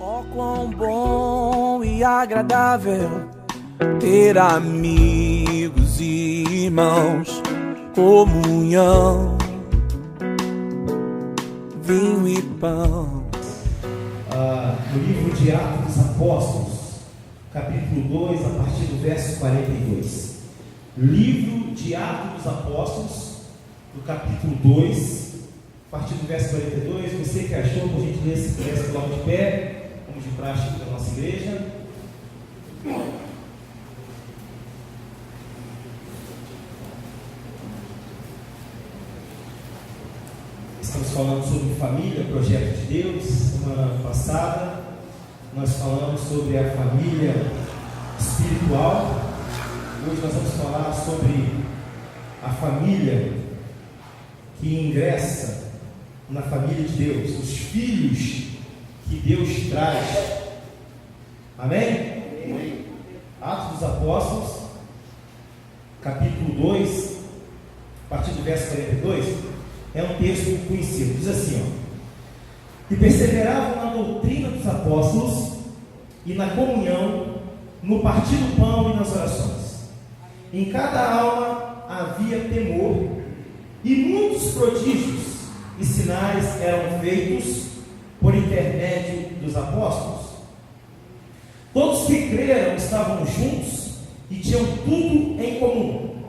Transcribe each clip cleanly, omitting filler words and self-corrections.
Oh, quão bom e agradável ter amigos e irmãos, comunhão, vinho e pão. No livro de Atos dos Apóstolos, capítulo 2, a partir do verso 42. Livro de Atos dos Apóstolos, do capítulo 2, a partir do verso 42. Você que achou, por gentileza, se pudesse colocar de pé, como de praxe da nossa igreja. Estamos falando sobre família, projeto de Deus. Semana passada nós falamos sobre a família espiritual. Hoje nós vamos falar sobre a família que ingressa na família de Deus, os filhos que Deus traz. Amém? Amém. Atos dos Apóstolos, capítulo 2, a partir do verso 42, é um texto conhecido. Diz assim, e perseveravam na doutrina dos apóstolos e na comunhão, no partir do pão e nas orações. Em cada alma havia temor, e muitos prodígios e sinais eram feitos por intermédio dos apóstolos. Todos que creram estavam juntos e tinham tudo em comum.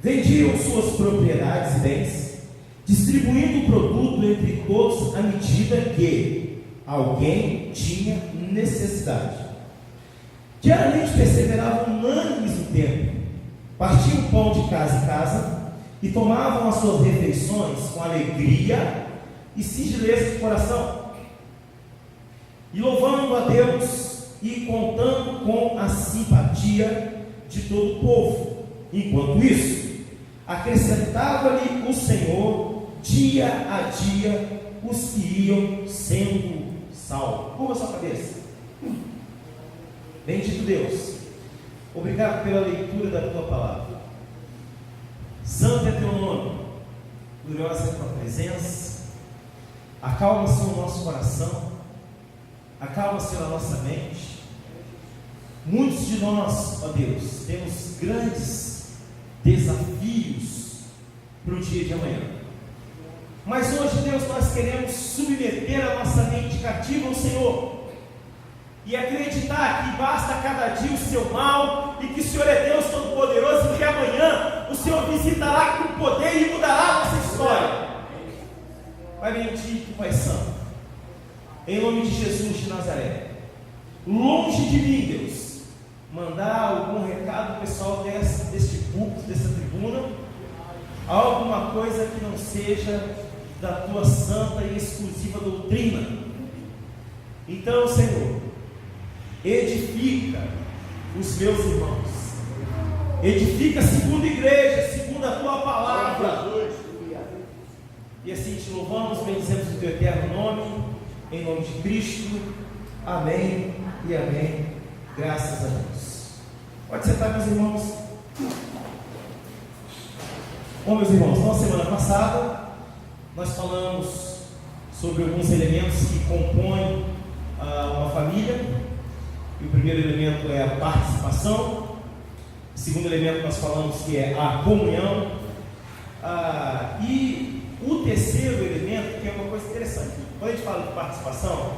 Vendiam suas propriedades e bens, distribuindo o produto entre todos à medida que alguém tinha necessidade. Diariamente perseveravam unânimes no templo, partiam o pão de casa em casa e tomavam as suas refeições com alegria e singeleza de coração, e louvando a Deus e contando com a simpatia de todo o povo. Enquanto isso, acrescentava-lhe o Senhor dia a dia os que iam sendo salvos. Curva sua cabeça. Bendito Deus, obrigado pela leitura da tua palavra. Santo é teu nome, gloriosa é a tua presença. Acalma, Senhor, o nosso coração, acalma, Senhor, a nossa mente. Muitos de nós, ó Deus, temos grandes desafios para o dia de amanhã, mas hoje, Deus, nós queremos submeter a nossa mente cativa ao Senhor e acreditar que basta cada dia o seu mal e que o Senhor é Deus Todo-Poderoso e que amanhã o Senhor visitará com poder e mudará a nossa história. Pai bendito, Pai santo, em nome de Jesus de Nazaré, longe de mim, Deus, mandar algum recado pessoal deste púlpito, dessa tribuna, alguma coisa que não seja da tua santa e exclusiva doutrina. Então, Senhor, edifica os meus irmãos, edifica a segunda igreja, segundo a tua palavra, e assim te louvamos, bendizemos o teu eterno nome, em nome de Cristo, amém e amém, graças a Deus. Pode sentar, meus irmãos. Bom, meus irmãos, na semana passada nós falamos sobre alguns elementos que compõem uma família. E o primeiro elemento é a participação. O segundo elemento nós falamos que é a comunhão. E o terceiro elemento, que é uma coisa interessante, quando a gente fala de participação,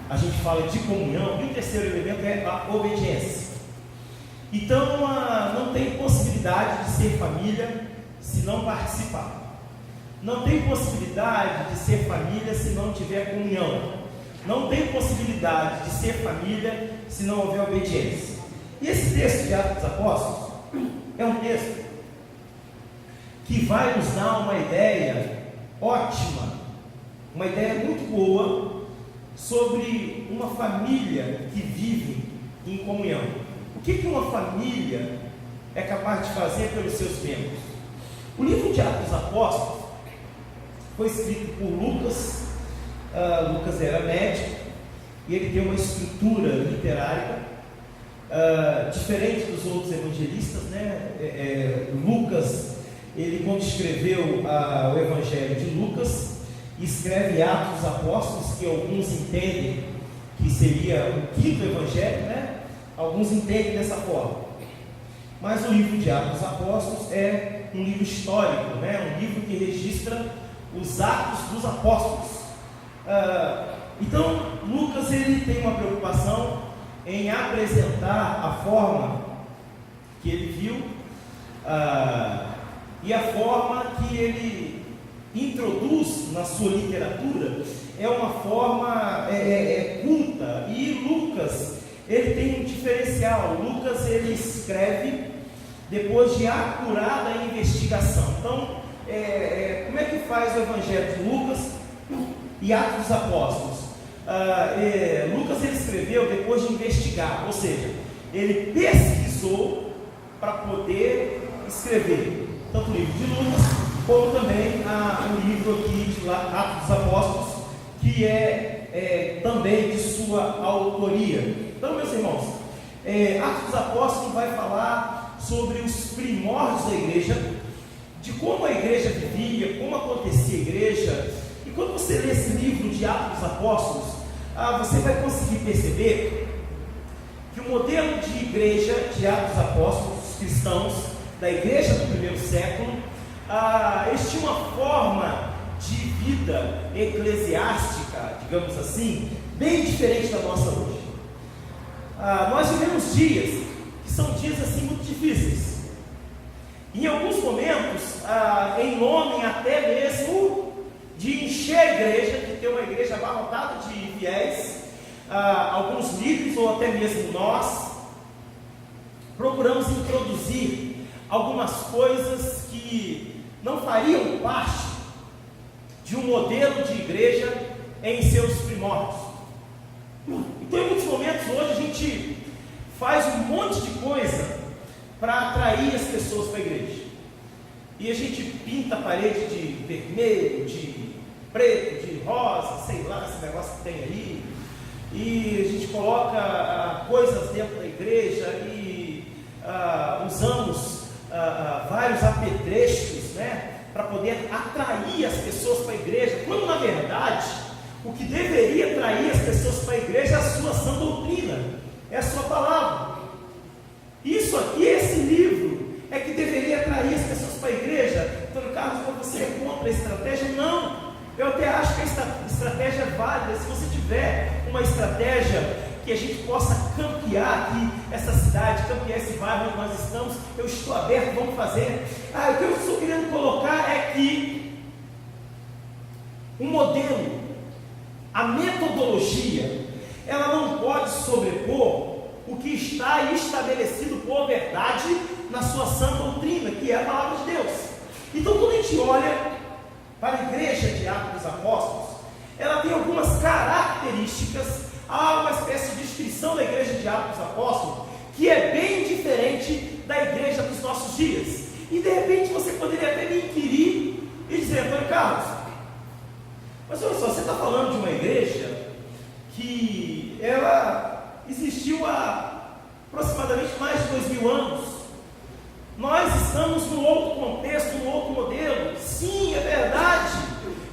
a gente fala de comunhão, e o terceiro elemento é a obediência. Então não tem possibilidade de ser família se não participar. Não tem possibilidade de ser família se não tiver comunhão. Não tem possibilidade de ser família se não houver obediência. E esse texto de Atos dos Apóstolos é um texto que vai nos dar uma ideia ótima, uma ideia muito boa sobre uma família que vive em comunhão. O que uma família é capaz de fazer pelos seus membros? O livro de Atos dos Apóstolos foi escrito por Lucas. Lucas era médico e ele tem uma estrutura literária diferente dos outros evangelistas, né? Lucas, ele quando escreveu o Evangelho de Lucas, escreve Atos dos Apóstolos, que alguns entendem que seria o quinto evangelho, né? Alguns entendem dessa forma. Mas o livro de Atos dos Apóstolos é um livro histórico, né? Um livro que registra os atos dos apóstolos. Então, Lucas ele tem uma preocupação em apresentar a forma que ele viu e a forma que ele introduz na sua literatura é uma forma culta. E Lucas ele tem um diferencial. Lucas ele escreve depois de acurada investigação. Então, como é que faz o Evangelho de Lucas e Atos dos Apóstolos? Lucas ele escreveu depois de investigar, ou seja, ele pesquisou para poder escrever tanto o livro de Lucas como também o livro aqui de Atos dos Apóstolos, que é também de sua autoria. Então, meus irmãos, Atos dos Apóstolos vai falar sobre os primórdios da igreja, de como a igreja vivia, como acontecia a igreja. E quando você lê esse livro de Atos dos Apóstolos, você vai conseguir perceber que o modelo de igreja de Atos dos Apóstolos, os cristãos da igreja do primeiro século, eles tinham uma forma de vida eclesiástica, digamos assim, bem diferente da nossa hoje. Nós vivemos dias que são dias assim muito difíceis. Em alguns momentos, em nome até mesmo de encher a igreja, de ter uma igreja abarrotada de fiéis, alguns líderes ou até mesmo nós procuramos introduzir algumas coisas que não fariam parte de um modelo de igreja em seus primórdios. Então, em muitos momentos hoje a gente faz um monte de coisa para atrair as pessoas para a igreja. E a gente pinta a parede de vermelho, de preto, de rosa, sei lá, esse negócio que tem aí. E a gente coloca coisas dentro da igreja e usamos vários apetrechos, né, para poder atrair as pessoas para a igreja, quando na verdade o que deveria atrair as pessoas para a igreja é a sua sã doutrina, é a sua palavra. Isso aqui, esse livro, é que deveria atrair as pessoas para a igreja. Então, Carlos, quando você é contra a estratégia, não. Eu até acho que a estratégia é válida. Se você tiver uma estratégia que a gente possa campear aqui essa cidade, campear esse bairro onde nós estamos, eu estou aberto, vamos fazer. O que eu estou querendo colocar é que o modelo, a metodologia, ela não pode sobrepor o que está estabelecido por verdade na sua sã doutrina, que é a palavra de Deus. Então, quando a gente olha para a igreja de Atos dos Apóstolos, ela tem algumas características, há uma espécie de descrição da igreja de Atos dos Apóstolos, que é bem diferente da igreja dos nossos dias. E de repente você poderia até me inquirir e dizer: Antônio Carlos, mas olha só, você está falando de uma igreja que ela existiu há aproximadamente mais de 2000 anos. Nós estamos num outro contexto, num outro modelo. Sim, é verdade,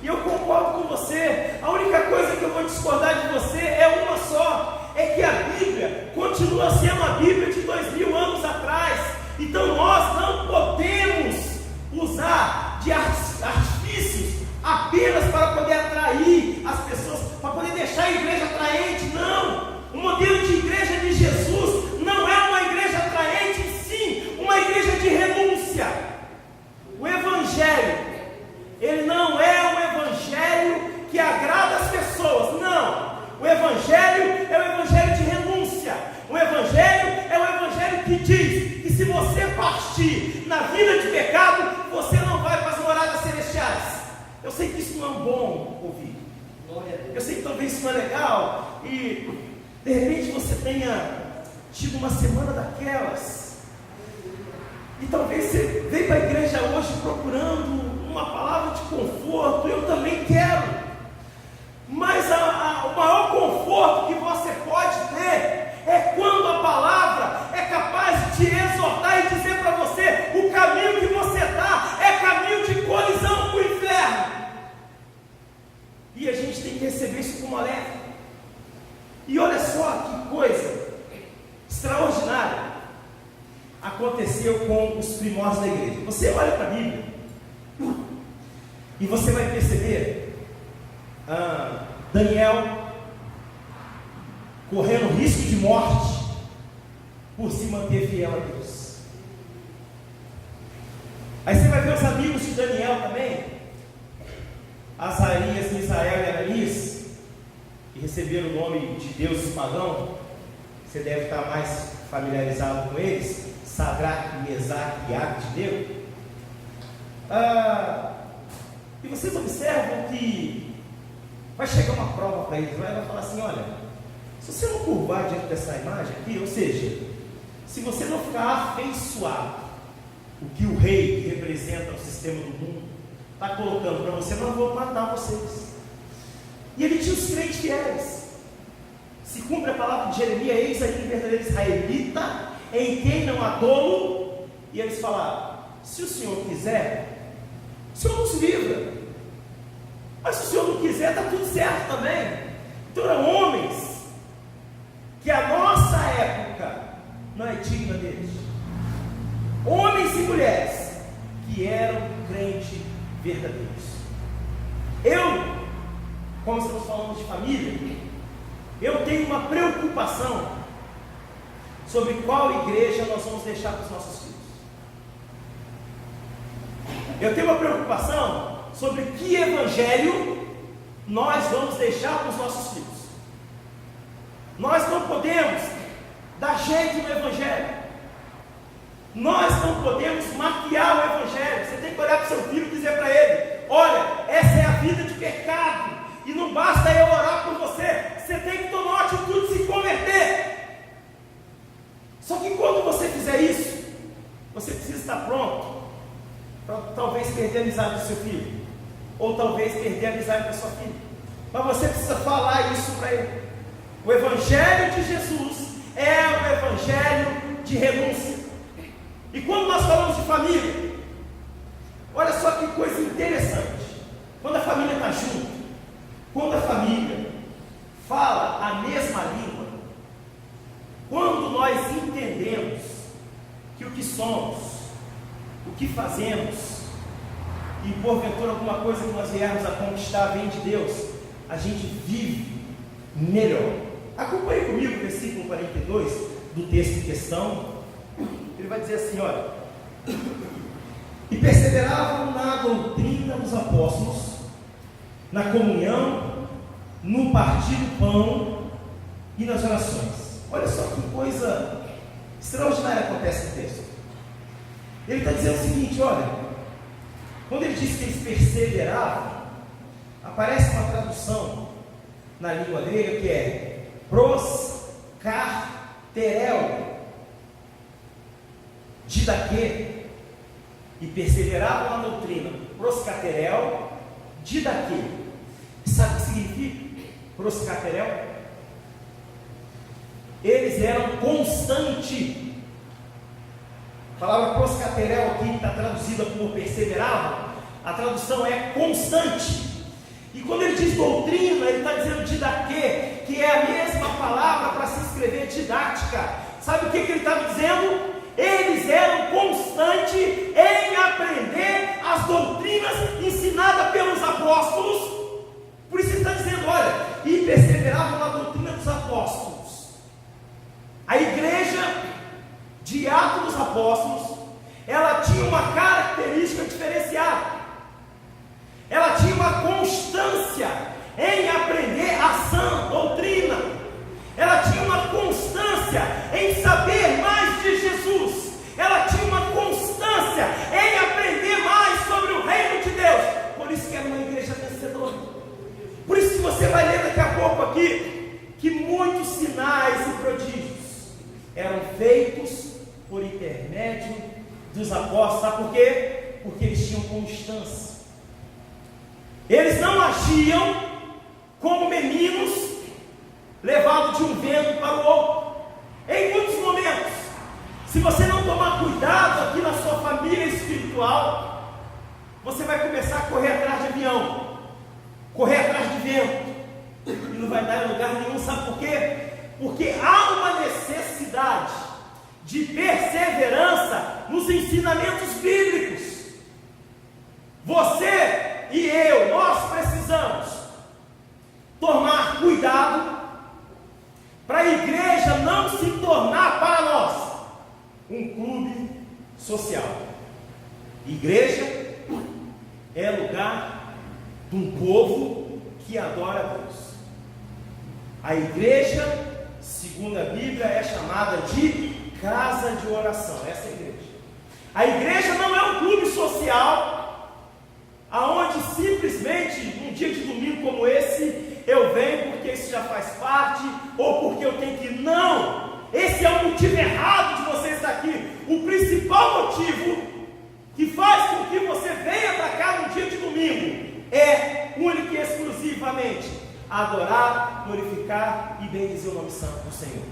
e eu concordo com você. A única coisa que eu vou discordar de você é uma só: é que a Bíblia continua sendo a Bíblia de 2000 anos atrás. Então nós não podemos usar de artifícios apenas para poder atrair as pessoas, para poder deixar a igreja atraente. Não! O modelo de igreja de Jesus não é uma igreja atraente, sim, uma igreja de renúncia. O Evangelho, ele não é um Evangelho que agrada as pessoas, não. O Evangelho é o Evangelho de renúncia. O Evangelho é o Evangelho que diz que se você partir na vida de pecado, você não vai para as moradas celestiais. Eu sei que isso não é bom ouvir, eu sei que talvez isso não é legal, e de repente você tenha tido uma semana daquelas, e talvez você veio para a igreja hoje procurando uma palavra de conforto. Eu também quero, mas o maior conforto que você pode ter é quando a palavra é capaz de te exortar e dizer para você: o caminho que você está é caminho de colisão com o inferno. E a gente tem que receber isso como alerta. E coisa extraordinária aconteceu com os primórdios da igreja. Você olha para a Bíblia e você vai perceber Daniel correndo risco de morte por se manter fiel a Deus. Aí você vai ver os amigos de Daniel também, Azarias, Misael e Ananias, que receberam o nome de deuses pagão. Você deve estar mais familiarizado com eles, Sadraque, Mesaque e Abednego. E vocês observam que vai chegar uma prova para eles, vai falar assim: olha, se você não curvar diante dessa imagem aqui, ou seja, se você não ficar afeiçoado o que o rei, que representa o sistema do mundo, está colocando para você, não vou matar vocês. E ele tinha os crentes fiéis. Se cumpre a palavra de Jeremias: eis aí um verdadeiro israelita, em quem não há dolo. E eles falaram: se o Senhor quiser, o Senhor nos livra. Mas se o Senhor não quiser, está tudo certo também. Então eram homens que a nossa época não é digna deles. Homens e mulheres que eram crentes verdadeiros. Como estamos falando de família, eu tenho uma preocupação sobre qual igreja nós vamos deixar para os nossos filhos. Eu tenho uma preocupação sobre que evangelho nós vamos deixar para os nossos filhos. Nós não podemos dar jeito no evangelho. Nós não podemos maquiar o evangelho. Você tem que olhar para o seu filho e dizer para ele: olha, essa é a vida de pecado, e não basta eu orar por você, você tem que tomar uma atitude de se converter. Só que quando você fizer isso, você precisa estar pronto para talvez perder a amizade do seu filho, ou talvez perder a amizade da sua filha. Mas você precisa falar isso para ele. O evangelho de Jesus é o evangelho de renúncia. E quando nós falamos de família, olha só que coisa interessante. Quando a família está junto, quando a família fala a mesma língua, quando nós entendemos que o que somos, o que fazemos, e porventura alguma coisa que nós viermos a conquistar vem de Deus, a gente vive melhor. Acompanhe comigo o versículo 42 do texto em questão. Ele vai dizer assim: olha, e perseveravam na doutrina dos apóstolos, na comunhão, no partir do pão e nas orações. Olha só que coisa extraordinária acontece no texto. Ele está dizendo o seguinte: olha, quando ele diz que eles perseveravam, aparece uma tradução na língua grega que é proscarterel, didaquê, e perseveravam na doutrina. Proscarterel, didaquê. Sabe o que significa proscarterel? Eles eram constantes. A palavra proscarterel aqui está traduzida por perseveravam. A tradução é constante. E quando ele diz doutrina, ele está dizendo didaquê, que é a mesma palavra para se escrever didática. Sabe o que ele estava dizendo? Eles eram constantes em aprender as doutrinas ensinadas pelos apóstolos. Por isso ele está dizendo: olha, e perseveravam na doutrina dos apóstolos. A igreja de Atos dos Apóstolos, ela tinha uma característica diferenciada. Ela tinha uma constância em aprender a sã doutrina. Ela tinha uma constância em saber mais de Jesus. Ela tinha uma constância em aprender mais sobre o reino de Deus. Por isso que era uma igreja vencedora. Por isso que você vai ler daqui a pouco aqui que muitos sinais e prodígios eram feitos por intermédio dos apóstolos. Sabe por quê? Porque eles tinham constância. Eles não agiam como meninos levados de um vento para o outro. Em muitos momentos, se você não tomar cuidado aqui na sua família espiritual, você vai começar a correr atrás de avião, correr atrás de vento, e não vai dar em lugar nenhum. Sabe por quê? Porque há uma necessidade de perseverança nos ensinamentos bíblicos. Você e eu, nós precisamos tomar cuidado para a igreja não se tornar para nós um clube social. Igreja é lugar de um povo que adora a Deus. A igreja, segundo a Bíblia, é chamada de casa de oração. Essa é a igreja. A igreja não é um clube social, aonde simplesmente, num dia de domingo como esse, eu venho porque isso já faz parte, ou porque eu tenho que ir. Não! Esse é o motivo errado de você estar aqui. O principal motivo que faz com que você venha para cá no dia de domingo é única e exclusivamente adorar, glorificar e bendizer o nome santo do Senhor.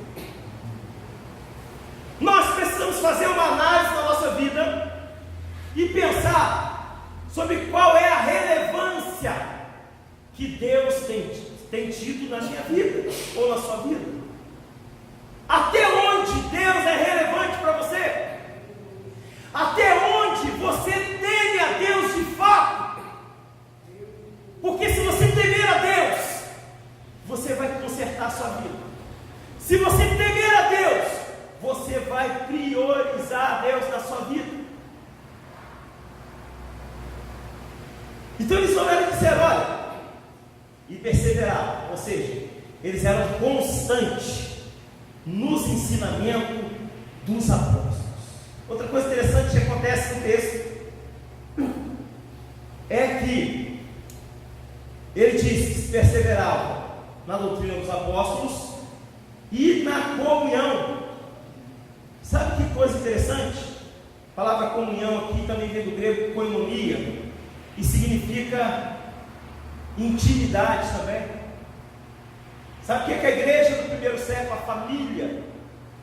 Nós precisamos fazer uma análise da nossa vida e pensar sobre qual é a relevância que Deus tem tido na minha vida ou na sua vida. Até onde Deus é relevante para você? Até onde você teme a Deus de fato? Porque se você temer a Deus, você vai consertar a sua vida. Se você temer a Deus, você vai priorizar a Deus na sua vida. Então eles olharam e disseram, olha, e perseveraram, ou seja, eles eram constantes nos ensinamentos dos apóstolos. Outra coisa interessante que acontece no texto é que ele diz que se perseveravam na doutrina dos apóstolos e na comunhão. Sabe que coisa interessante? A palavra comunhão aqui também vem do grego koinonia e significa intimidade também. Sabe o que a igreja do primeiro século, a família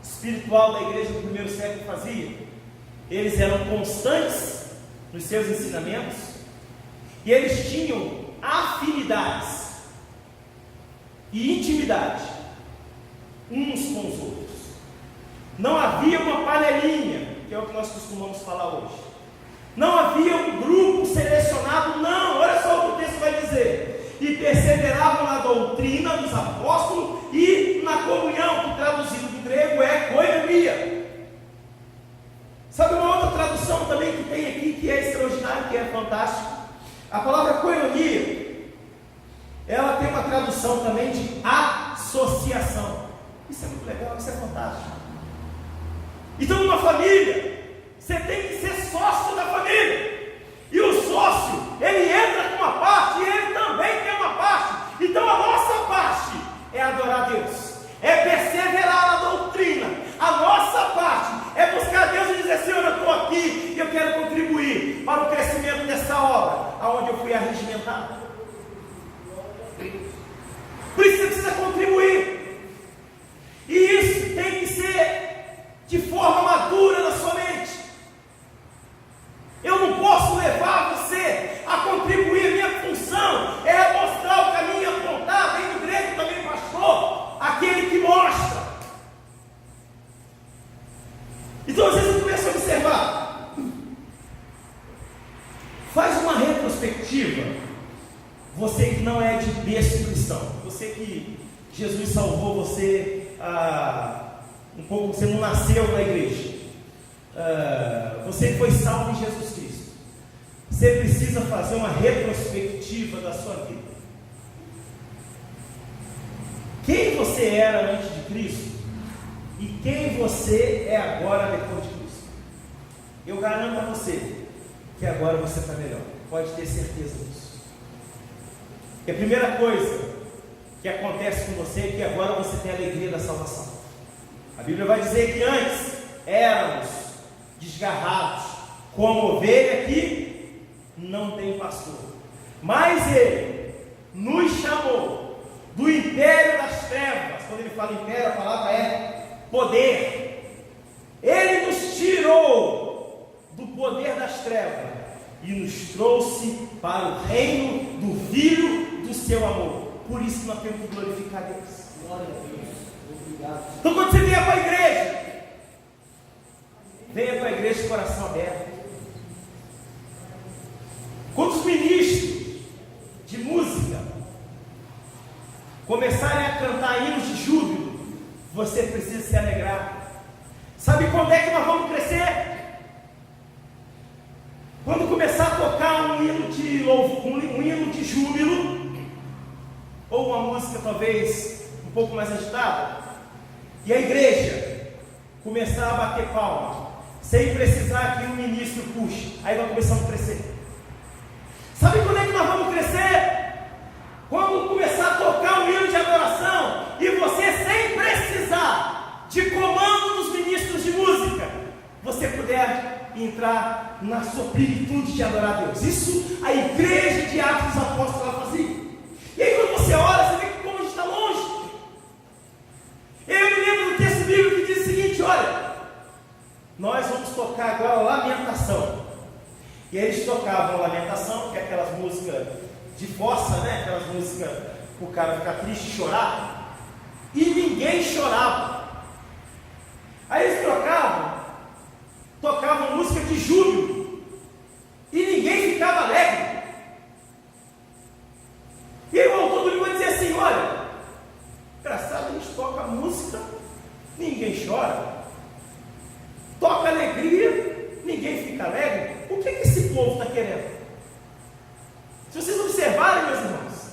espiritual da igreja do primeiro século fazia? Eles eram constantes nos seus ensinamentos e eles tinham afinidades e intimidade uns com os outros. Não havia uma panelinha, que é o que nós costumamos falar hoje. Não havia um grupo selecionado, não. Olha só o que o texto vai dizer. E perseveravam na doutrina dos apóstolos e na comunhão, que traduzido do grego é koinonia. Sabe uma outra tradução também que tem aqui, que é extraordinária, que é fantástico? A palavra koinonia, ela tem uma tradução também de associação. Isso é muito legal, isso é fantástico. Então, numa família, você tem que ser sócio da família. E o sócio, ele entra com uma parte e ele também tem uma parte. Então, a nossa parte é adorar a Deus, é perseverar na doutrina. A nossa parte é buscar a Deus e dizer, Senhor, eu estou aqui e eu quero contribuir para o crescimento dessa obra, aonde eu fui arregimentado. Por isso você precisa contribuir. E isso tem que ser de forma madura na sua mente. Eu não posso levar você a contribuir. A minha função é mostrar o caminho apontado. Aí no grego também, pastor, aquele que mostra. Então às vezes eu começo a observar. Faz uma retrospectiva. Você que não é de berço cristão, você que Jesus salvou você um pouco, você não nasceu na igreja, você que foi salvo em Jesus Cristo, você precisa fazer uma retrospectiva da sua vida. Quem você era antes de Cristo e quem você é agora depois de Cristo. Eu garanto a você que agora você está melhor, pode ter certeza disso. E a primeira coisa que acontece com você é que agora você tem a alegria da salvação. A Bíblia vai dizer que antes éramos desgarrados, como ovelha que não tem pastor. Mas Ele nos chamou do império das trevas. Quando Ele fala império, a palavra é poder. Ele nos tirou do poder das trevas e nos trouxe para o reino do Filho do seu amor. Por isso nós temos que glorificar Deus. Glória a Deus. Então, quando você vier para a igreja, venha para a igreja de coração aberto. Quando os ministros de música começarem a cantar hinos de júbilo, você precisa se alegrar. Sabe quando é que nós vamos crescer? Quando começar a tocar um hino de louvor, um hino de júbilo, ou uma música talvez um pouco mais agitada, e a igreja começar a bater palma, sem precisar que um ministro puxe, aí nós começamos a crescer. Sabe quando é que nós vamos crescer? Quando começar a tocar um hino de adoração, e você sem precisar de comando dos ministros de música, você puder entrar na sua plenitude de adorar a Deus. Isso a igreja de Atos dos Apóstolos ela fazia. E aí quando você ora, você vê que como a gente está longe. Eu me lembro do texto bíblico que diz o seguinte: olha, nós vamos tocar agora a lamentação. E aí eles tocavam a lamentação, que é aquelas músicas de fossa, né? Aquelas músicas para o cara ficar triste e chorar. E ninguém chorava. Aí eles tocavam música de júbilo, e ninguém ficava alegre. E aí o autor do livro vai dizer assim: olha, engraçado, a gente toca música, ninguém chora, toca alegria, ninguém fica alegre. O que esse povo está querendo? Se vocês observarem, meus irmãos,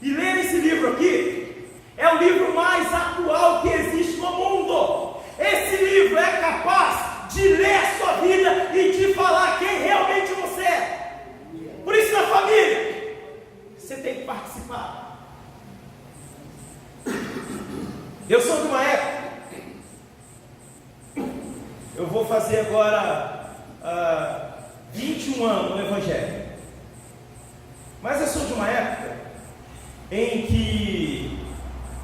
e lerem esse livro aqui, é o livro mais atual que existe no mundo. Esse livro é capaz de ler a sua vida e de falar quem realmente você é. Por isso, na família, você tem que participar. Eu sou de uma época, eu vou fazer agora 21 anos no Evangelho. Mas eu sou de uma época em que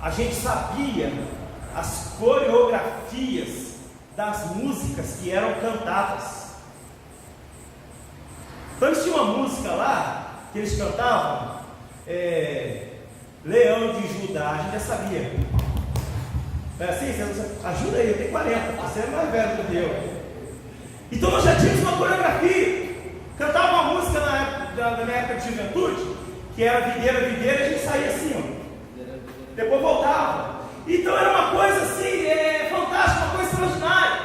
a gente sabia as coreografias das músicas que eram cantadas. Então eles tinham uma música lá que eles cantavam, Leão de Judá, a gente já sabia. É assim? Ajuda aí, eu tenho 40, você é mais velho do que eu. Então nós já tínhamos uma coreografia. Cantava uma música na minha época de juventude, que era videira, videira, a gente saía assim, ó. Depois voltava. Então era uma coisa assim, fantástica, uma coisa extraordinária.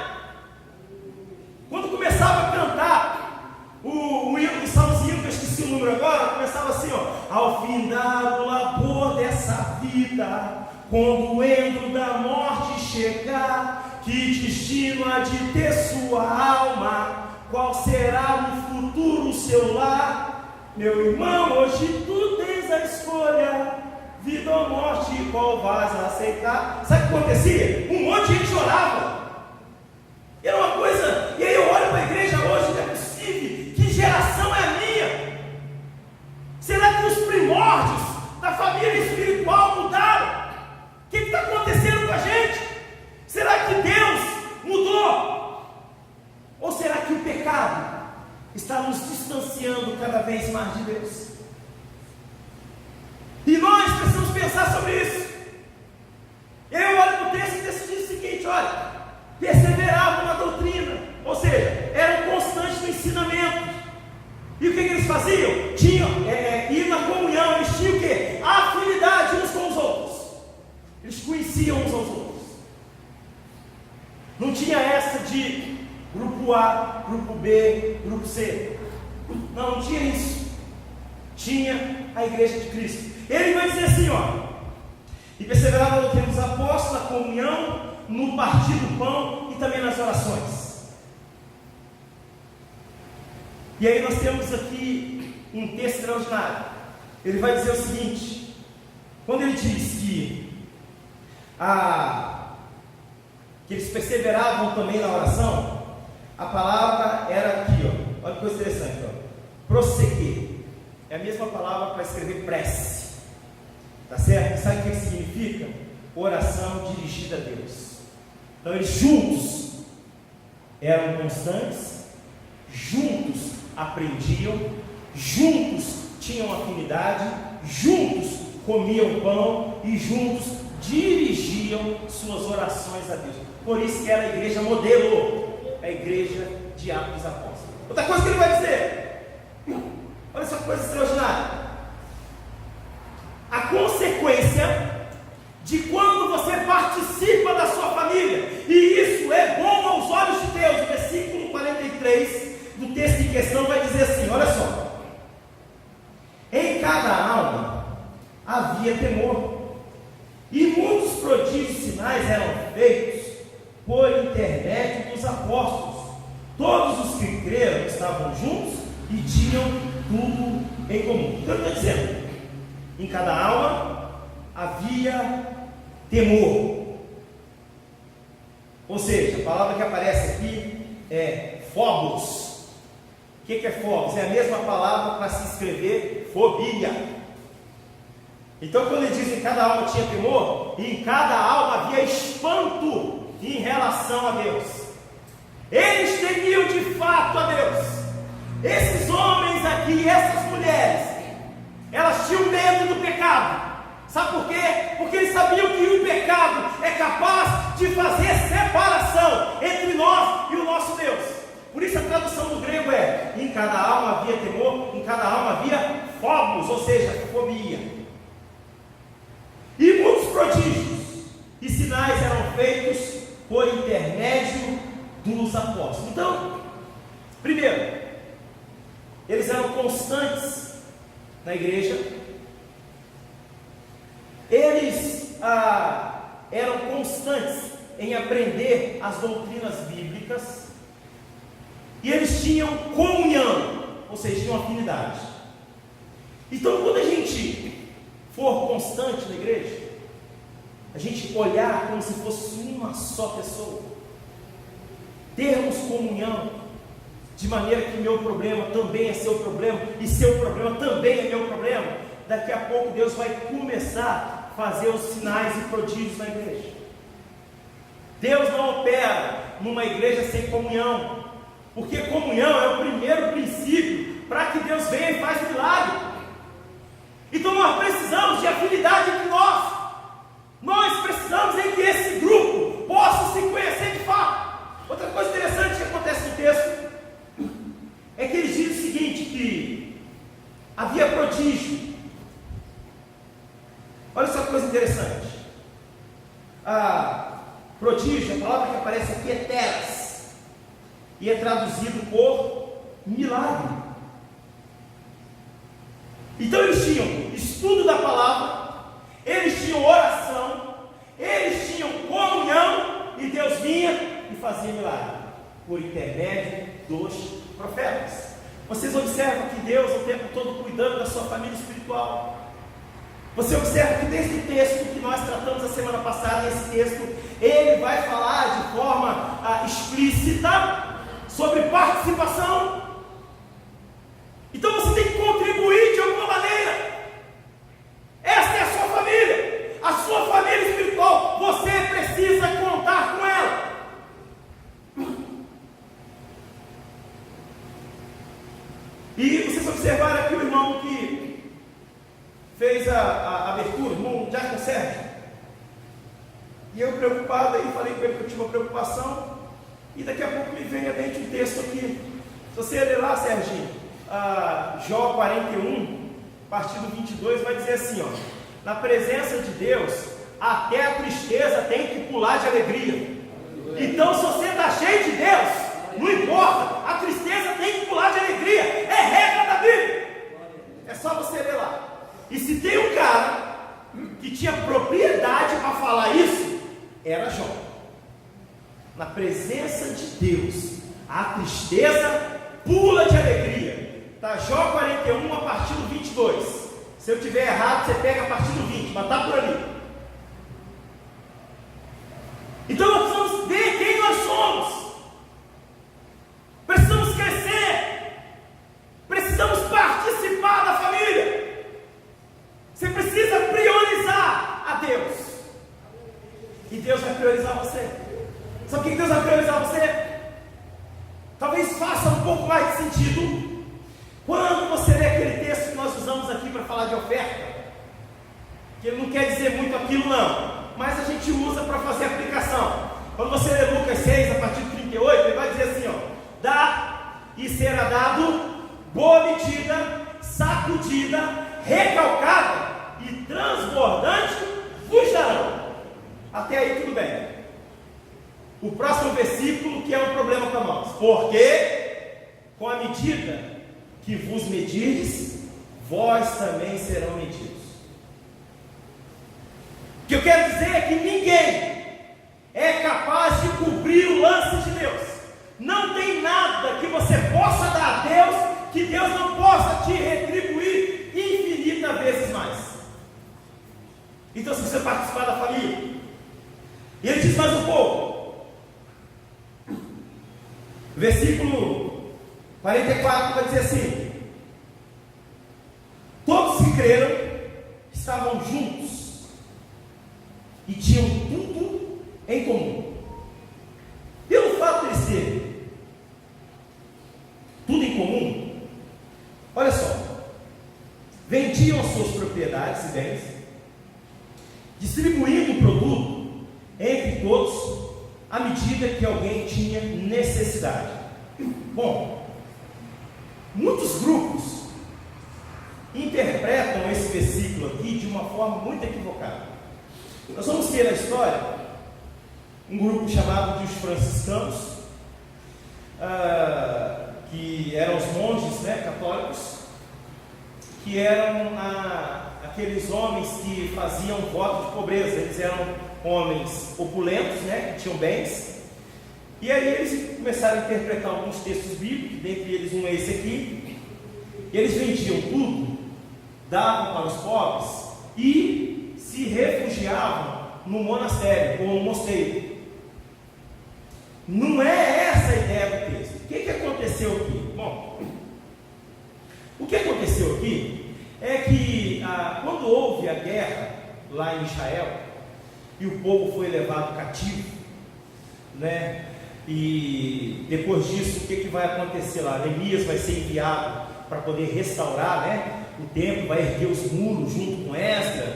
Quando começava a cantar o hino do Salmozinho, que eu esqueci o número agora, começava assim, ó: ao findar o labor dessa vida, quando o endro da morte chegar, que destino há de ter sua alma? Qual será no futuro seu lar? Meu irmão, hoje tu tens a escolha, vida ou morte, qual vais aceitar? Sabe o que acontecia? Um monte de gente chorava. E era uma coisa. E aí eu olho para a igreja hoje, não é possível. Que geração é a minha? Será que os primórdios da família espiritual mudaram? O que está acontecendo com a gente? Será que Deus mudou? Ou será que o pecado está nos distanciando cada vez mais de Deus? E nós precisamos pensar sobre isso. Eu olho para o texto e o texto diz o seguinte: olha, perseveravam na doutrina, ou seja, eram constantes no ensinamento. E o que eles faziam? Tinham ir na comunhão, eles tinham o quê? Afinidade uns com os outros. Eles conheciam uns aos outros. Não tinha essa de grupo A, grupo B, grupo C. Não tinha isso. Tinha a igreja de Cristo. Ele vai dizer assim, ó: e perseverava na doutrina dos apóstolos, na comunhão, no partir do pão e também nas orações. E aí nós temos aqui um texto extraordinário. Ele vai dizer o seguinte: quando ele diz que eles perseveravam também na oração, a palavra era aqui, ó. Olha que coisa interessante, ó. Prosseguir. É a mesma palavra para escrever prece. Tá certo? Sabe o que significa? Oração dirigida a Deus. Então eles juntos eram constantes, juntos aprendiam, juntos tinham afinidade, juntos comiam pão e juntos dirigiam suas orações a Deus. Por isso que era a igreja modelo, a igreja de Atos dos Apóstolos. Outra coisa que ele vai dizer, olha essa coisa extraordinária. A consequência de quando você participa da sua família, e isso é bom aos olhos de Deus. O versículo 43 do texto em questão vai dizer assim, olha só: em cada alma havia temor, e muitos prodígios e sinais eram feitos por intermédio dos apóstolos. Todos os que creram estavam juntos e tinham tudo em comum. Então ele está dizendo, em cada alma havia temor. Ou seja, a palavra que aparece aqui é phobos. O que é phobos? É a mesma palavra para se escrever fobia. Então quando ele diz em cada alma tinha temor, em cada alma havia espanto em relação a Deus. Eles temiam de fato a Deus. Esses homens aqui, essas mulheres, elas tinham medo do pecado. Sabe por quê? Porque eles sabiam que o pecado é capaz de fazer separação entre nós e o nosso Deus. Por isso a tradução do grego é: em cada alma havia temor, em cada alma havia phobos, ou seja, fobia. E muitos prodígios e sinais eram feitos por intermédio dos apóstolos. Então, primeiro, eles eram constantes na igreja. Eles eram constantes em aprender as doutrinas bíblicas, e eles tinham comunhão, ou seja, tinham afinidade. Então, quando a gente for constante na igreja, a gente olhar como se fosse uma só pessoa, termos comunhão, de maneira que meu problema também é seu problema, e seu problema também é meu problema, daqui a pouco Deus vai começar a fazer os sinais e prodígios na igreja. Deus não opera numa igreja sem comunhão, porque comunhão é o primeiro princípio para que Deus venha e faça milagre. Então nós precisamos de afinidade entre nós. Nós precisamos em que esse grupo possa se conhecer de fato. Outra coisa interessante que acontece no texto é que ele diz o seguinte, que havia prodígio. Olha só que coisa interessante. Prodígio, a palavra que aparece aqui é teras, e é traduzido por milagre. Então eles tinham estudo da palavra, eles tinham oração, eles tinham comunhão, e Deus vinha e fazia milagre por intermédio dos profetas. Vocês observam que Deus o tempo todo cuidando da sua família espiritual. Você observa que desde o texto que nós tratamos a semana passada, esse texto, ele vai falar de forma explícita sobre participação. Então você tem que contribuir de alguma maneira. Esta é a sua família, a sua família espiritual. Você precisa contar com ela. E vocês observaram aqui o irmão que fez a abertura, o irmão Jackson Sérgio. E eu preocupado aí, falei com ele que eu tive uma preocupação. E daqui a pouco me vem a mente um texto aqui. Se você ler lá, Serginho, Jó 41, partido 22, vai dizer assim, ó: na presença de Deus, até a tristeza tem que pular de alegria. Então, se você está cheio de Deus, não importa, a tristeza tem que pular de alegria. É regra da Bíblia. É só você ler lá. E se tem um cara que tinha propriedade para falar isso, era Jó. Na presença de Deus, a tristeza pula de alegria. Está Jó 41, a partir do 22. Se eu tiver errado, você pega a partir do 20, mas está por ali. Então nós precisamos ver quem nós somos. Precisamos crescer. Precisamos participar da família. Você precisa priorizar a Deus. E Deus vai priorizar você. Sabe o que Deus vai priorizar você? Talvez faça um pouco mais de sentido quando você lê aquele texto que nós usamos aqui para falar de oferta, que ele não quer dizer muito aquilo não, mas a gente usa para fazer aplicação. Quando você lê Lucas 6, a partir de 38, ele vai dizer assim, ó: dá e será dado, boa medida, sacudida, recalcada e transbordante vos darão. Até aí tudo bem. O próximo versículo que é um problema para nós: porque com a medida que vos medirdes, vós também serão medidos. O que eu quero dizer é que ninguém é capaz de cobrir o lance de Deus. Não tem nada que você possa dar a Deus que Deus não possa te retribuir infinitas vezes mais. Então, se você participar da família, e ele diz mais um pouco, versículo 44 vai dizer assim: todos que creram estavam juntos e tinham tudo em comum. Pelo fato de eles terem tudo em comum, olha só, vendiam suas propriedades e bens, distribuindo o produto entre todos à medida que alguém tinha necessidade. Bom, muitos grupos interpretam esse versículo aqui de uma forma muito equivocada. Nós vamos ver na história um grupo chamado de os franciscanos, que eram os monges, né, católicos, que eram aqueles homens que faziam voto de pobreza. Eles eram homens opulentos, né, que tinham bens, e aí eles começaram a interpretar alguns textos bíblicos, dentre eles um é esse aqui. Eles vendiam tudo, davam para os pobres e se refugiavam no monastério ou no mosteiro. Não é essa a ideia do texto. O que aconteceu aqui? Bom, o que aconteceu aqui é que quando houve a guerra lá em Israel e o povo foi levado cativo, né? E depois disso, o que vai acontecer lá? Neemias vai ser enviado para poder restaurar, né, o templo, vai erguer os muros junto com Esdras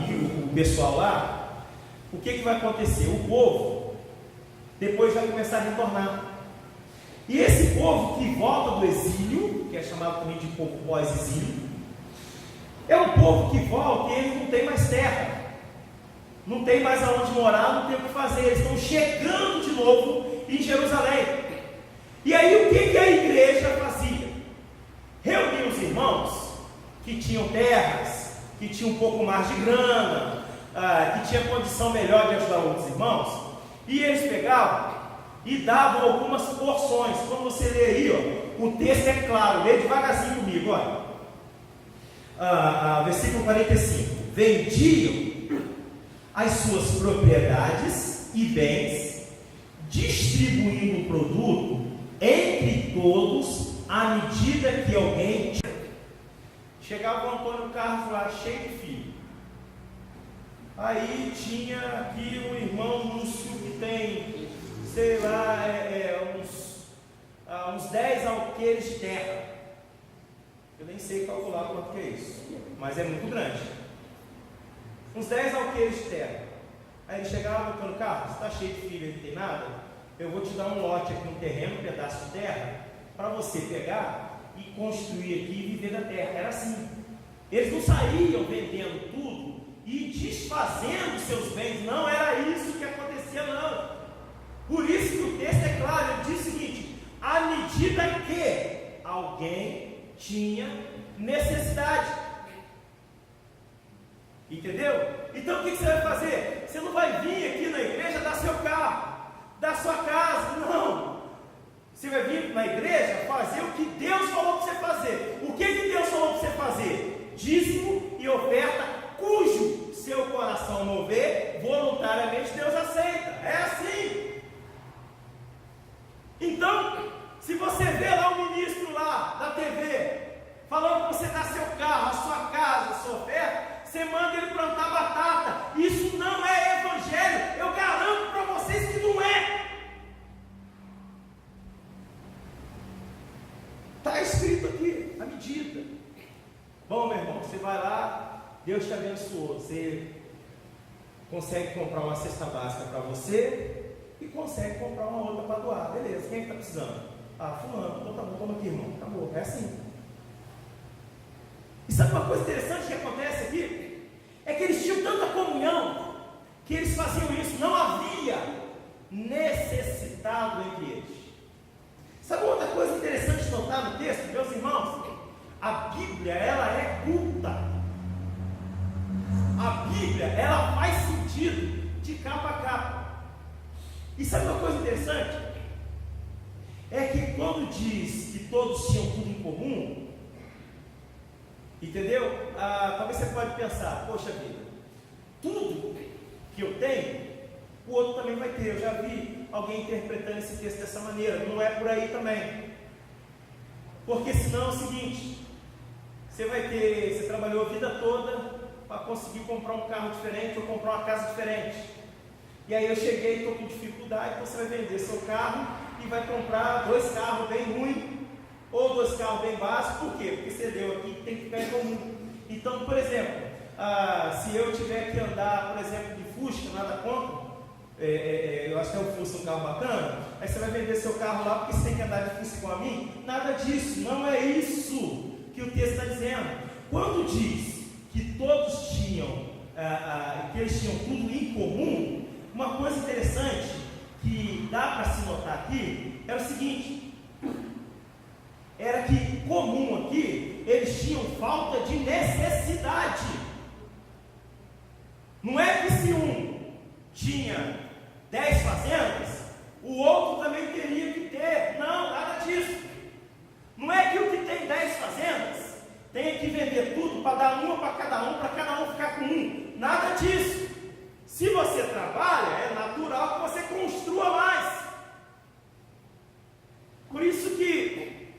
e o pessoal lá. O que vai acontecer? O povo depois vai começar a retornar. E esse povo que volta do exílio, que é chamado também de povo pós-exílio, é um povo que volta e ele não tem mais terra, não tem mais aonde morar, não tem o que fazer. Eles estão chegando de novo em Jerusalém. E aí o que a igreja fazia? Reunia os irmãos que tinham terras, que tinham um pouco mais de grana, que tinha condição melhor de ajudar outros irmãos, e eles pegavam e davam algumas porções. Quando você lê aí, ó, o texto é claro, lê devagarzinho comigo, olha. Versículo 45: vendiam as suas propriedades e bens, distribuindo o produto entre todos à medida que alguém tinha. Chegava o Antônio Carlos lá, cheio de filho. Aí tinha aqui um irmão Lúcio que tem, sei lá, uns 10 alqueires de terra. Eu nem sei calcular quanto que é isso, mas é muito grande. Uns 10 alqueires de terra. Aí ele chegava, Antônio Carlos, está cheio de filho, não tem nada? Eu vou te dar um lote aqui, um terreno, um pedaço de terra, para você pegar e construir aqui e viver da terra. Era assim. Eles não saíam vendendo tudo e desfazendo seus bens. Não era isso que acontecia, não. Por isso que o texto é claro. Ele diz o seguinte: à medida que alguém tinha necessidade. Entendeu? Então o que você vai fazer? Você não vai vir aqui na igreja dar seu carro, dar sua casa, não. Você vai vir na igreja fazer o que Deus falou para você fazer. O que Deus falou para você fazer? Dízimo e oferta, cujo seu coração mover, voluntariamente Deus aceita. É assim. Então, se você vê lá o ministro lá da TV falando que você dá seu carro, a sua casa, a sua oferta, você manda ele plantar batata. Isso não é evangelho. Eu garanto para vocês que não é. Está escrito aqui, a medida. Bom, meu irmão, você vai lá, Deus te abençoou. Você consegue comprar uma cesta básica para você e consegue comprar uma outra para doar. Beleza, quem é que está precisando? Ah, fulano. Então tá bom, toma aqui, irmão. Acabou, é assim. E sabe uma coisa interessante que acontece aqui? É que eles tinham tanta comunhão que eles faziam isso. Não havia necessitado entre eles. Sabe outra coisa interessante de notar no texto, meus irmãos? A Bíblia, ela é culta. A Bíblia, ela faz sentido de capa a capa. E sabe uma coisa interessante? É que quando diz que todos tinham tudo em comum, entendeu? Talvez você pode pensar, poxa vida, tudo que eu tenho, o outro também vai ter. Eu já vi alguém interpretando esse texto dessa maneira. Não é por aí também. Porque senão é o seguinte, você trabalhou a vida toda para conseguir comprar um carro diferente ou comprar uma casa diferente. E aí eu cheguei e estou com dificuldade, então você vai vender seu carro e vai comprar 2 carros bem ruins ou 2 carros bem básicos. Por quê? Porque você deu aqui, tem que ficar em comum. Então, por exemplo, se eu tiver que andar, por exemplo, de Fusca, nada contra, eu acho que é o Fusca um carro bacana, aí você vai vender seu carro lá porque você tem que andar de Fusca igual a mim. Nada disso, não é isso que o texto está dizendo. Quando diz que todos tinham, que eles tinham tudo em comum, uma coisa interessante que dá para se notar aqui é o seguinte: era que comum aqui, eles tinham falta de necessidade. Não é que se um tinha 10 fazendas, o outro também teria que ter. Não, nada disso. Não é que o que tem 10 fazendas tenha que vender tudo para dar uma para cada um ficar com um. Nada disso. Se você trabalha, é natural que você construa mais. Por isso que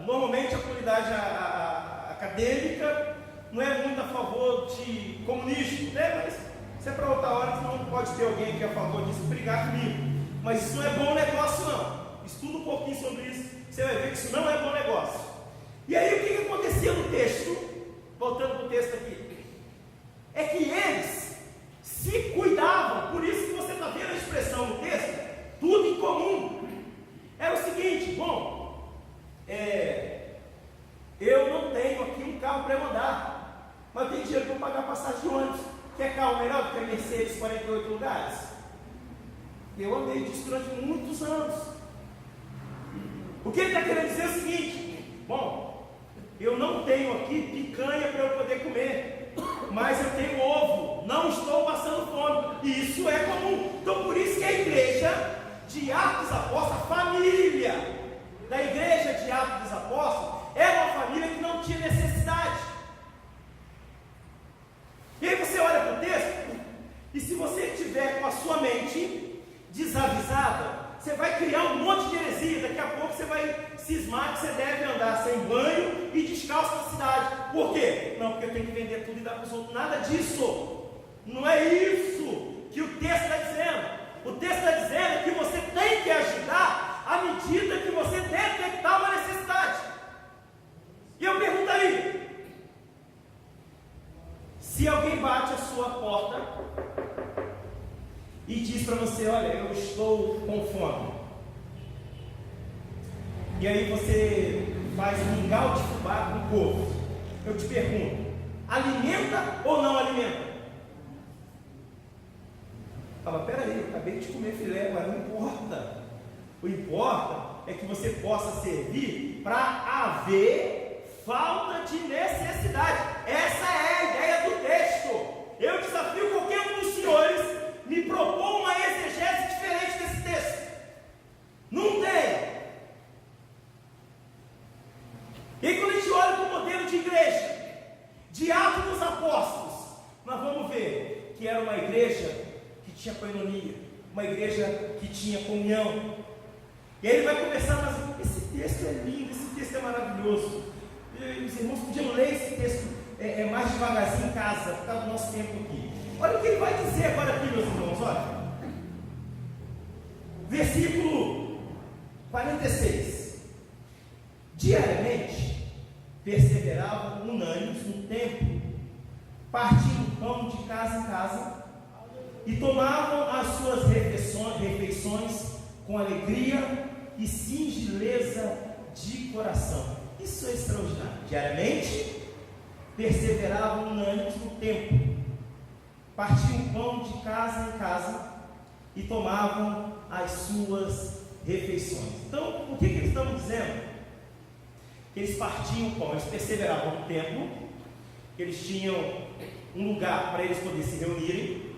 normalmente a comunidade acadêmica não é muito a favor de comunismo, né? Mas isso é para outra hora, senão não pode ter alguém que é a favor disso brigar comigo. Mas isso não é bom negócio, não. Estuda um pouquinho sobre isso, você vai ver que isso não é bom negócio. E aí o que acontecia no texto? Voltando para o texto aqui, é que eles se cuidavam. Por isso que você está vendo a expressão no texto, tudo em comum. Era o seguinte: bom, eu não tenho aqui um carro para eu andar, mas eu tenho dinheiro para pagar passagem de ônibus. Quer carro melhor do que a Mercedes 48 lugares? Eu andei disso durante muitos anos. O que ele está querendo dizer é o seguinte: bom, eu não tenho aqui picanha para eu poder comer, mas eu tenho ovo, não estou passando fome, e isso é comum. Então por isso que a igreja de Atos dos Apóstolos, a família da igreja de Atos dos Apóstolos, era uma família que não tinha necessidade. E aí você olha para o texto, e se você tiver com a sua mente desavisada, você vai criar um monte de heresia. Daqui a pouco você vai cismar que você deve andar sem banho e descalço na cidade. Por quê? Não, porque eu tenho que vender tudo e dar para os outros. Nada disso. Não é isso que o texto está dizendo. O texto está dizendo que você tem que ajudar à medida que você detectar uma necessidade. E eu perguntaria: se alguém bate a sua porta e diz para você: olha, eu estou com fome, e aí você faz um mingau de fubá com couve, eu te pergunto: alimenta ou não alimenta? Fala: peraí, eu acabei de comer filé, mas não importa. O importa é que você possa servir para haver falta de necessidade. Essa é a ideia do texto. Eu desafio qualquer um dos senhores me propor uma exegese diferente desse texto. Não tem. E aí, quando a gente olha para o modelo de igreja de Atos dos Apóstolos, nós vamos ver que era uma igreja que tinha coinonia, uma igreja que tinha comunhão. E aí ele vai começar, mas esse texto é lindo, esse texto é maravilhoso. E os irmãos podiam ler esse texto mais devagarzinho em casa, por causa do nosso tempo aqui. Olha o que ele vai dizer agora aqui, meus irmãos, olha. Versículo 46. Diariamente perseveravam unânimes no templo, partindo pão de casa em casa e tomavam as suas refeições com alegria e singeleza de coração. Isso é extraordinário. Diariamente perseveravam unânimes no templo, partiam pão de casa em casa e tomavam as suas refeições. Então, o que eles estão dizendo? Que eles partiam o pão, eles perseveravam no templo, que eles tinham um lugar para eles poderem se reunirem.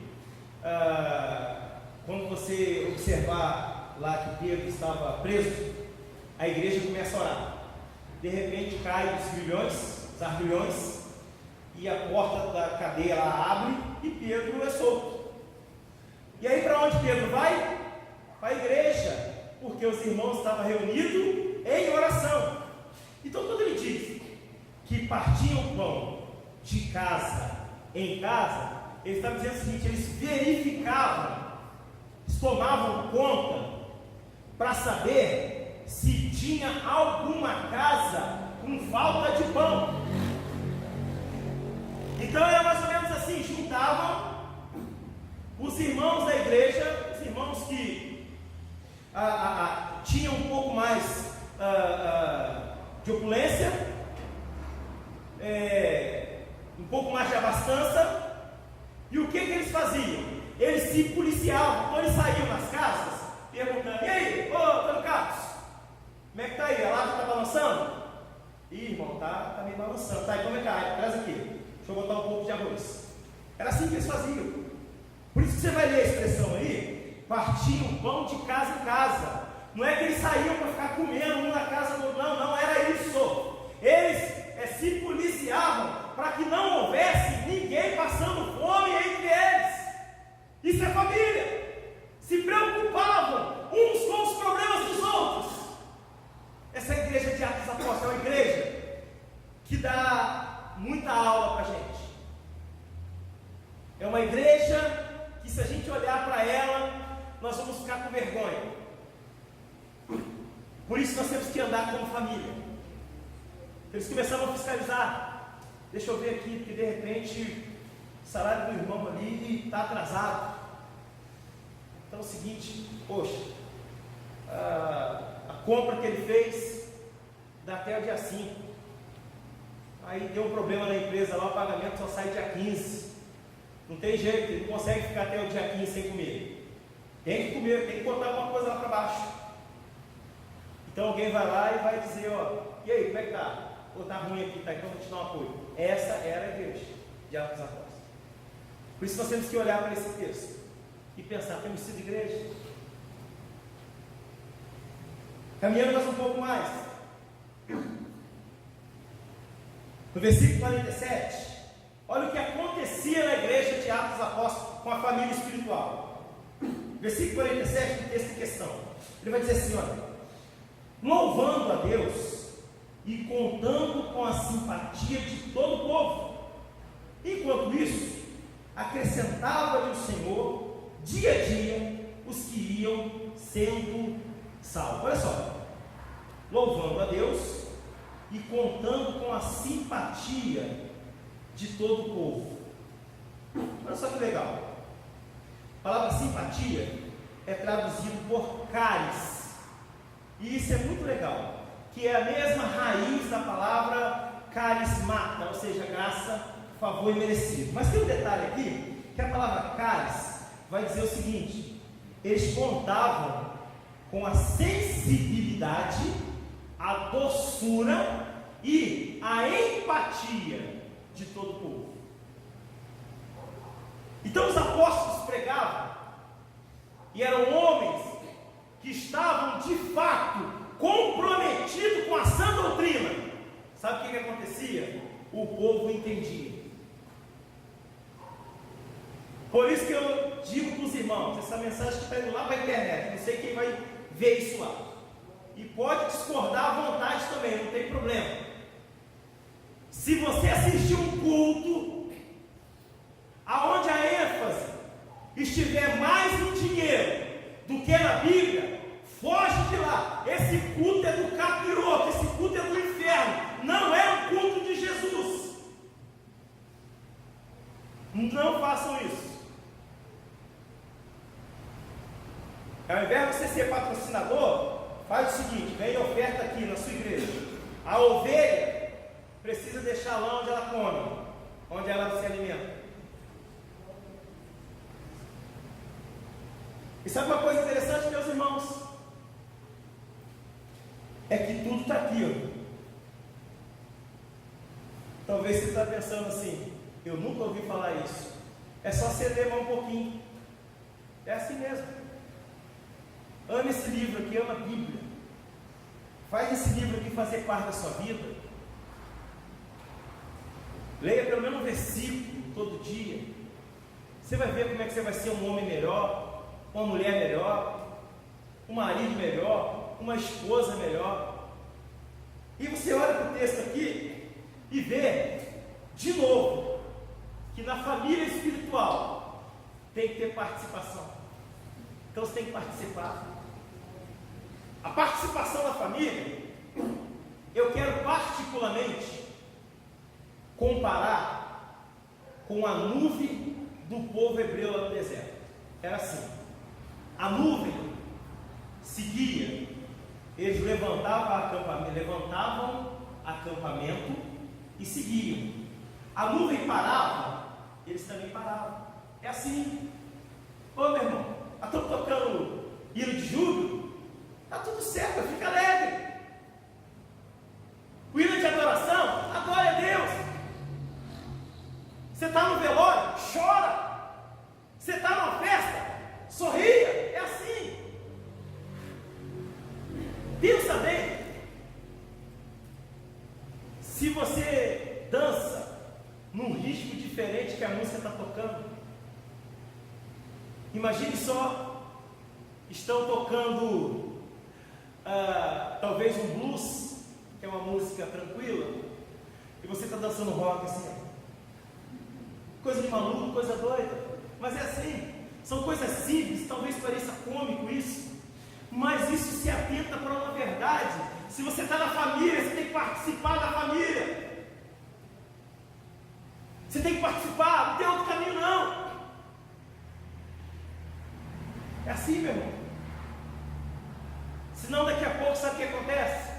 Quando você observar lá que Pedro estava preso, a igreja começa a orar. De repente cai os argrilhões, e a porta da cadeia lá abre e Pedro é solto. E aí para onde Pedro vai? Para a igreja, porque os irmãos estavam reunidos em oração. Então quando ele diz que partiam o pão de casa em casa, ele está dizendo o seguinte: eles verificavam, eles tomavam conta para saber se tinha alguma casa com falta de pão. Então era mais ou menos assim: juntavam os irmãos da igreja, os irmãos que tinham um pouco mais de opulência, um pouco mais de abastança. E o que eles faziam? Eles se policiavam. Então eles saíam nas casas perguntando: e aí, ô Antônio Carlos, como é que tá aí? A lata está balançando? Ih, irmão, tá meio balançando. Tá, então vem cá, traz aqui, deixa eu botar um pouco de arroz. Era assim que eles faziam. Por isso que você vai ler a expressão aí: partiam pão de casa em casa. Não é que eles saíam para ficar comendo um na casa do outro, não era isso. Eles se policiavam para que não houvesse ninguém passando fome entre eles. Isso é família. Se preocupavam uns com os problemas dos outros. Essa igreja de Atos Apóstolos é uma igreja que dá muita aula para a gente. É uma igreja que, se a gente olhar para ela, nós vamos ficar com vergonha. Por isso nós temos que andar como família. Eles começavam a fiscalizar. Deixa eu ver aqui, porque de repente o salário do irmão ali está atrasado. Então é o seguinte: poxa, a compra que ele fez dá até o dia 5. Aí deu um problema na empresa lá, o pagamento só sai dia 15. Não tem jeito, ele não consegue ficar até o dia 15 sem comer. Tem que comer, tem que botar alguma coisa lá para baixo. Então alguém vai lá e vai dizer: ó, e aí, como é que tá? Ou tá ruim aqui, tá? Então vou te dar um apoio. Essa era a igreja de Atos Apóstolos. Por isso nós temos que olhar para esse texto e pensar: temos sido igreja? Caminhando mais um pouco mais, no versículo 47, olha o que acontecia na igreja de Atos Apóstolos com a família espiritual. Versículo 47 do texto em questão, ele vai dizer assim: olha, louvando a Deus e contando com a simpatia de todo o povo. Enquanto isso, acrescentava-lhe o Senhor dia a dia os que iam sendo salvos. Olha só, louvando a Deus e contando com a simpatia de todo o povo. Olha só que legal. A palavra simpatia é traduzido por caris, e isso é muito legal, que é a mesma raiz da palavra carismata, ou seja, graça, favor e merecido. Mas tem um detalhe aqui, que a palavra caris vai dizer o seguinte: eles contavam com a sensibilidade, a doçura e a empatia de todo o povo. Então os apóstolos pregavam, e eram homens que estavam de fato comprometidos com a sã doutrina. Sabe o que acontecia? O povo entendia. Por isso que eu digo para os irmãos, essa mensagem que está indo lá para a internet, não sei quem vai ver isso lá, e pode discordar à vontade também, não tem problema. Se você assistir um culto aonde a ênfase estiver mais no dinheiro do que na Bíblia, foge de lá. Esse culto é do capiroto, esse culto é do inferno, não é o culto de Jesus. Ao invés de você ser patrocinador, faz o seguinte: vem oferta aqui na sua igreja. A ovelha precisa deixar lá onde ela come, onde ela se alimenta. E sabe uma coisa interessante, meus irmãos? É que tudo está aqui, ó. Talvez você está pensando assim: eu nunca ouvi falar isso. É só você ler mais um pouquinho. É assim mesmo. Ame esse livro aqui, ama a Bíblia. Faz esse livro aqui fazer parte da sua vida. Leia pelo menos um versículo todo dia. Você vai ver como é que você vai ser um homem melhor, uma mulher melhor, um marido melhor, uma esposa melhor. E você olha para o texto aqui e vê, de novo, que na família espiritual tem que ter participação. Então você tem que participar. A participação da família, eu quero particularmente comparar com a nuvem do povo hebreu lá no deserto. Era assim: a nuvem seguia, eles levantavam acampamento e seguiam. A nuvem parava, eles também paravam. É assim. Ô meu irmão, estão tocando hino de júbilo? Está tudo certo, fica alegre. O hino de adoração, adora a Deus. Você está no velório, chora. Você está numa festa, sorria. É assim. Pensa bem. Se você dança num ritmo diferente que a música está tocando, imagine só, estão tocando talvez um blues, que é uma música tranquila, e você está dançando rock assim, coisa de maluco, coisa doida, mas é assim, são coisas simples, talvez pareça cômico isso, mas isso se atenta para uma verdade. Se você está na família, você tem que participar da família, você tem que participar, não tem outro caminho não. É assim, meu irmão. Senão daqui a pouco, sabe o que acontece?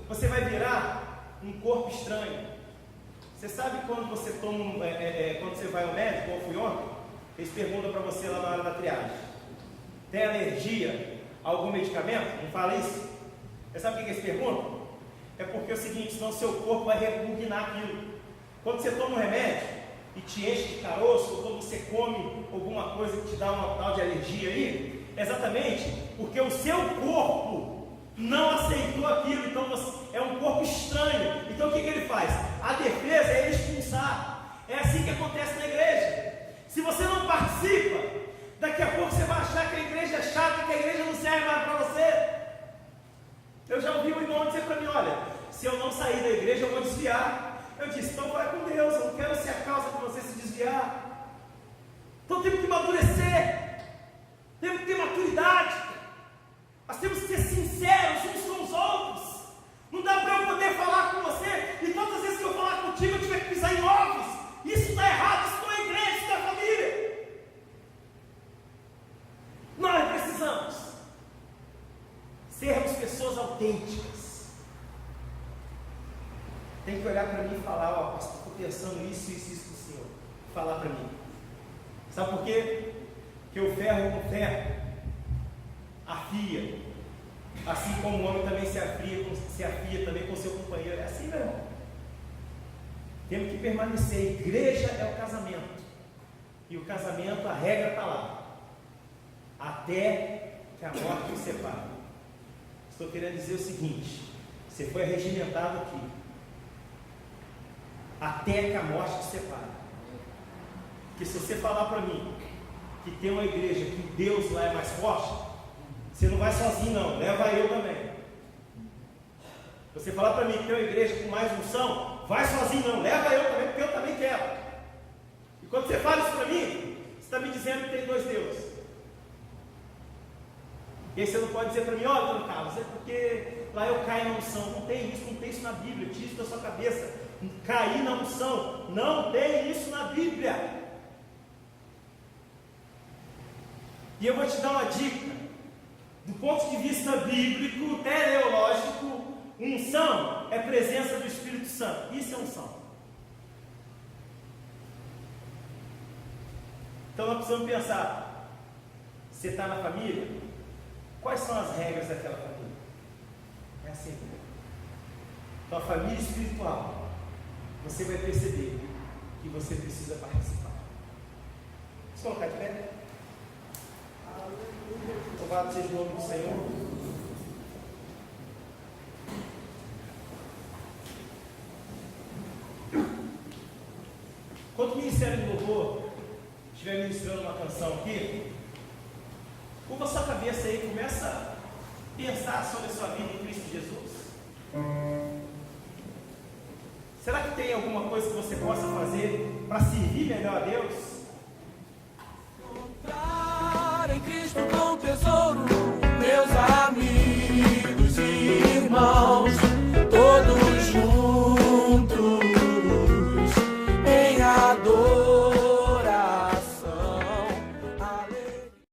Você vai virar um corpo estranho. Você sabe quando você toma, quando você vai ao médico, ou fui ontem, eles perguntam para você lá na hora da triagem: tem alergia a algum medicamento? Não fala isso? Você sabe o que eles perguntam? É porque é o seguinte: senão seu corpo vai repugnar aquilo. Quando você toma um remédio e te enche de caroço, ou quando você come alguma coisa que te dá uma tal de alergia aí, é exatamente porque o seu corpo não aceitou aquilo. Então é um corpo estranho. Então o que ele faz? A defesa é ele expulsar. É assim que acontece na igreja. Se você não participa, daqui a pouco você vai achar que a igreja é chata, que a igreja não serve mais para você. Eu já ouvi um irmão dizer para mim: olha, se eu não sair da igreja eu vou desviar. Eu disse: então vai com Deus, eu não quero ser a causa de você se desviar. Então temos que amadurecer, temos que ter maturidade, nós temos que ser sinceros uns com os outros. Não dá para eu poder falar com você e todas as vezes que eu falar contigo eu tiver que pisar em ovos. Isso está errado, isso não é igreja, isso não é família. Nós precisamos sermos pessoas autênticas. Tem que olhar para mim e falar: ó, pastor, estou pensando isso do Senhor. Falar para mim. Sabe por quê? Que o ferro com ferro afia. Assim como o homem também se afia também com seu companheiro. É assim, meu irmão. Temos que permanecer. A igreja é o casamento. E o casamento, a regra está lá. Até que a morte os separe. Estou querendo dizer o seguinte: você foi regimentado aqui. Até que a morte te separe. Porque se você falar para mim que tem uma igreja que Deus lá é mais forte, você não vai sozinho não, leva eu também. Você falar para mim que tem uma igreja com mais unção, vai sozinho não, leva eu também, porque eu também quero. E quando você fala isso para mim, você está me dizendo que tem dois deuses. E aí você não pode dizer para mim: olha, Dona Carlos, é porque lá eu caio na unção. Não tem isso na Bíblia, tira isso da sua cabeça. Cair na unção, não tem isso na Bíblia. E eu vou te dar uma dica: Do ponto de vista bíblico, teleológico, unção é presença do Espírito Santo. Isso é unção. Então nós precisamos pensar: você está na família? Quais são as regras daquela família? É assim. Então a família espiritual, você vai perceber que você precisa participar. Vamos colocar de pé? Louvado seja o nome do Senhor. Quando o Ministério do Louvor estiver ministrando uma canção aqui, curva sua cabeça aí, começa a pensar sobre a sua vida em Cristo Jesus. Será que tem alguma coisa que você possa fazer para servir melhor a Deus?